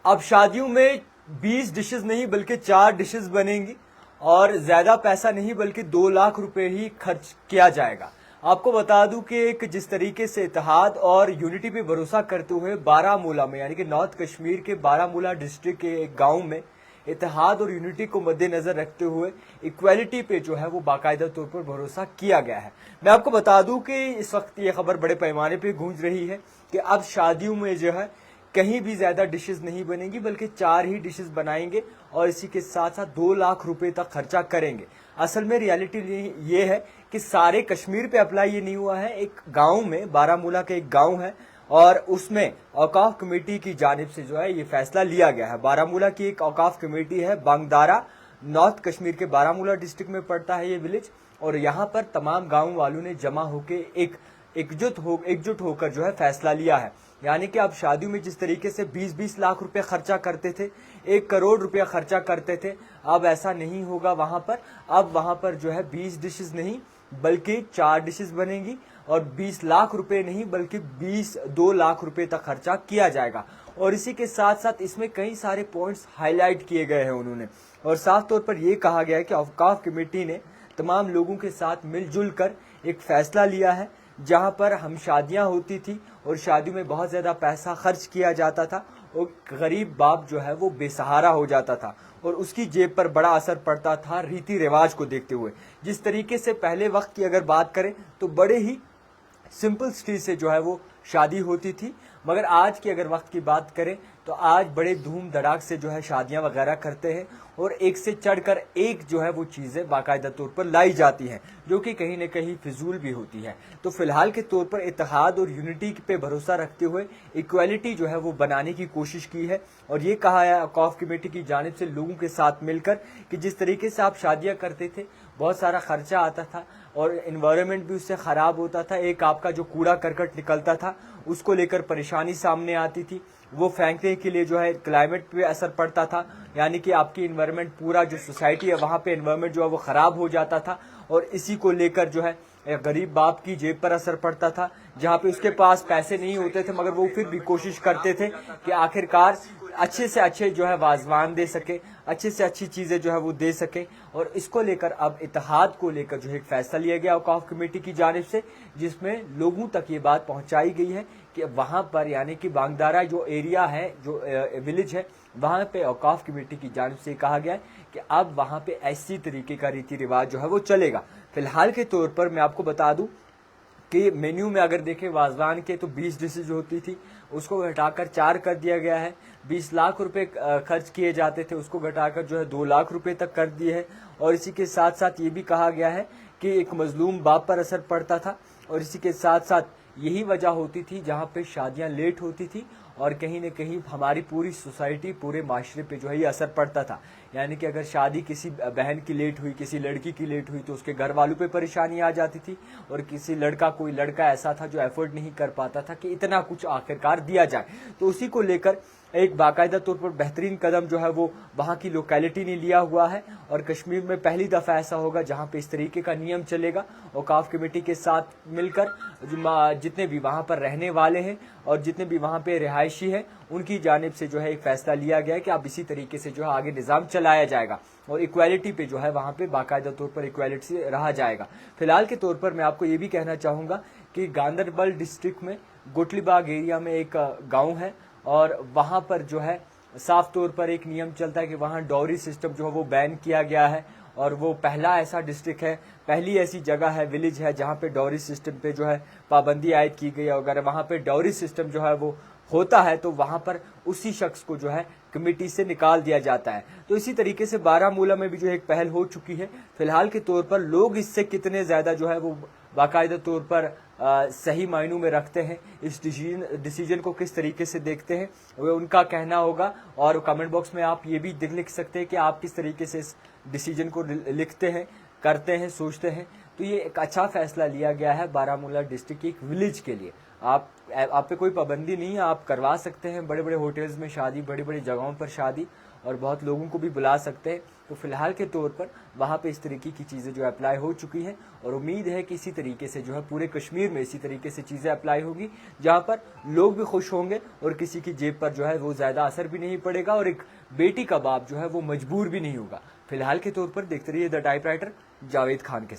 अब शादियों में 20 डिशेस नहीं बल्कि 4 डिशेस बनेंगी और ज्यादा पैसा नहीं बल्कि 2 लाख रुपए ही खर्च किया जाएगा। आपको बता दूं कि एक जिस तरीके से इत्तेहाद और यूनिटी पे भरोसा करते हुए बारामूला में यानी कि नॉर्थ कश्मीर के बारामूला डिस्ट्रिक्ट के एक गांव में इत्तेहाद और यूनिटी को मद्देनजर रखते हुए इक्वालिटी पे जो है वो बाकायदा तौर पर भरोसा किया गया है। मैं आपको बता दूं कि इस वक्त ये खबर बड़े पैमाने पे गूंज रही है कि अब शादियों में जो है कहीं भी ज्यादा डिशेस नहीं बनेंगी बल्कि 4 ही डिशेस बनाएंगे और इसी के साथ साथ 2 लाख रुपए तक खर्चा करेंगे। असल में रियलिटी ये है कि सारे कश्मीर पे अप्लाई ये नहीं हुआ है। एक गांव में, बारामूला के एक गांव है और उसमें औकाफ कमेटी की जानिब से जो है ये फैसला लिया गया है। बारामूला की एक औकाफ कमेटी है, बांगदारा, नॉर्थ कश्मीर के बारामूला डिस्ट्रिक्ट में पड़ता है ये विलेज, और यहाँ पर तमाम गांव वालों ने जमा होकर एकजुट होकर जो है फैसला लिया है। यानी कि अब शादियों में जिस तरीके से 20-20 लाख रुपए खर्चा करते थे, 1 करोड़ रुपया खर्चा करते थे, अब ऐसा नहीं होगा वहां पर। अब वहां पर जो है 20 डिशेस नहीं बल्कि 4 डिशेस बनेंगी और 20 लाख रुपए नहीं बल्कि 2 लाख रुपए तक खर्चा किया जाएगा। और इसी के साथ साथ इसमें कई सारे पॉइंट्स हाईलाइट किए गए हैं उन्होंने, और साफ तौर पर यह कहा गया है कि औकाफ कमेटी ने तमाम लोगों के साथ मिलजुल कर एक फैसला लिया है। जहां पर हम शादियां होती थी और शादियों में बहुत ज्यादा पैसा खर्च किया जाता था और गरीब बाप जो है वो बेसहारा हो जाता था और उसकी जेब पर बड़ा असर पड़ता था रीति रिवाज को देखते हुए। जिस तरीके से पहले वक्त की अगर बात करें तो बड़े ही सिंपल स्टील से जो है वो शादी होती थी, मगर आज की अगर वक्त की बात करें तो आज बड़े धूम धड़ाक से जो है शादियां वगैरह करते हैं और एक से चढ़कर एक जो है वो चीजें बाकायदा तौर पर लाई जाती हैं जो कि कहीं न कहीं फिजूल भी होती है। तो फिलहाल के तौर पर इत्तेहाद और यूनिटी पे भरोसा रखते हुए इक्वालिटी जो है वो बनाने की कोशिश की है और ये कहा है औकाफ कमेटी की जानिब से लोगों के साथ मिलकर कि जिस तरीके से आप शादियां करते थे बहुत सारा खर्चा आता था और एनवायरनमेंट भी उससे खराब होता था। एक आपका जो कूड़ा करकट निकलता था उसको लेकर परेशानी सामने आती थी, वो फेंकने के लिए जो है क्लाइमेट पे असर पड़ता था, यानी कि आपकी एनवायरनमेंट, पूरा जो सोसाइटी है वहां पे एनवायरनमेंट जो है वो खराब हो जाता था और इसी को लेकर जो है गरीब बाप की जेब पर असर पड़ता था। जहां पे उसके पास पैसे नहीं होते थे मगर वो फिर भी कोशिश करते थे कि आखिरकार अच्छे से अच्छे जो है वाजवान दे सके, अच्छे से अच्छी चीजें जो है वो दे सके। और इसको लेकर अब इत्तेहाद को लेकर जो है एक फैसला लिया गया औकाफ कमेटी की जानिब से, जिसमें लोगों तक ये बात पहुंचाई गई है कि वहां पर यानी कि बांगदारा जो एरिया है, जो विलेज है, वहां पे औकाफ कमेटी की जानिब से कहा गया है कि अब वहां पे ऐसी तरीके का रीति रिवाज जो है वो चलेगा। फिलहाल के तौर पर मैं आपको बता दूं कि मेन्यू में अगर देखें वाजवान के तो 20 डिशेज होती थी, उसको घटाकर 4 कर दिया गया है। 20 लाख रुपए खर्च किए जाते थे, उसको घटाकर जो है 2 लाख रुपए तक कर दिए है। और इसी के साथ साथ ये भी कहा गया है कि एक मजलूम बाप पर असर पड़ता था और इसी के साथ साथ यही वजह होती थी जहां पे शादियां लेट होती थी और कहीं न कहीं हमारी पूरी सोसाइटी, पूरे माशरे पे जो है ये असर पड़ता था। यानी कि अगर शादी किसी बहन की लेट हुई, किसी लड़की की लेट हुई तो उसके घर वालों पे परेशानी आ जाती थी और किसी कोई लड़का ऐसा था जो एफर्ट नहीं कर पाता था कि इतना कुछ आखिरकार दिया जाए। तो उसी को लेकर एक बाकायदा तौर पर बेहतरीन कदम जो है वो वहां की लोकेलिटी ने लिया हुआ है और कश्मीर में पहली दफा ऐसा होगा जहां पे इस तरीके का नियम चलेगा। औकाफ कमेटी के साथ मिलकर जितने भी वहां पर रहने वाले हैं और जितने भी वहां पे रिहायशी हैं उनकी जानिब से जो है एक फैसला लिया गया है कि अब इसी तरीके से जो है आगे निजाम चलाया जाएगा और इक्वालिटी पे जो है वहां पे बाकायदा तौर पर इक्वालिटी से रहा जाएगा। फिलहाल के तौर पर मैं आपको ये भी कहना चाहूंगा कि गांधरबल डिस्ट्रिक्ट में गोटलीबाग एरिया में एक गाँव है और वहां पर जो है साफ तौर पर एक नियम चलता है कि वहां डॉरी सिस्टम जो है वो बैन किया गया है और वो पहला ऐसा डिस्ट्रिक्ट है, पहली ऐसी जगह है, विलेज है जहां पे डॉरी सिस्टम पे जो है पाबंदी आयद की गई है। अगर वहां पे डॉरी सिस्टम जो है वो होता है तो वहां पर उसी शख्स को जो है कमेटी से निकाल दिया जाता है। तो इसी तरीके से बारामूला में भी जो है एक पहल हो चुकी है। फिलहाल के तौर पर लोग इससे कितने ज्यादा जो है वो बाकायदा तौर पर सही मायनों में रखते हैं, इस डिसीजन को किस तरीके से देखते हैं, वो उनका कहना होगा। और कमेंट बॉक्स में आप ये भी लिख सकते हैं कि आप किस तरीके से इस डिसीजन को लिखते हैं, करते हैं, सोचते हैं। तो ये एक अच्छा फैसला लिया गया है बारामूला डिस्ट्रिक्ट के एक विलेज के लिए। आप पे कोई पाबंदी नहीं है, आप करवा सकते हैं बड़े बड़े होटल्स में शादी, बड़ी बड़ी जगहों पर शादी اور بہت لوگوں کو بھی بلا سکتے ہیں. تو فی الحال کے طور پر وہاں پہ اس طریقے کی چیزیں جو اپلائی ہو چکی ہیں, اور امید ہے کہ اسی طریقے سے جو ہے پورے کشمیر میں اسی طریقے سے چیزیں اپلائی ہوگی, جہاں پر لوگ بھی خوش ہوں گے اور کسی کی جیب پر جو ہے وہ زیادہ اثر بھی نہیں پڑے گا, اور ایک بیٹی کا باپ جو ہے وہ مجبور بھی نہیں ہوگا. فی الحال کے طور پر دیکھتے رہیے the type writer Javed Khan کے ساتھ.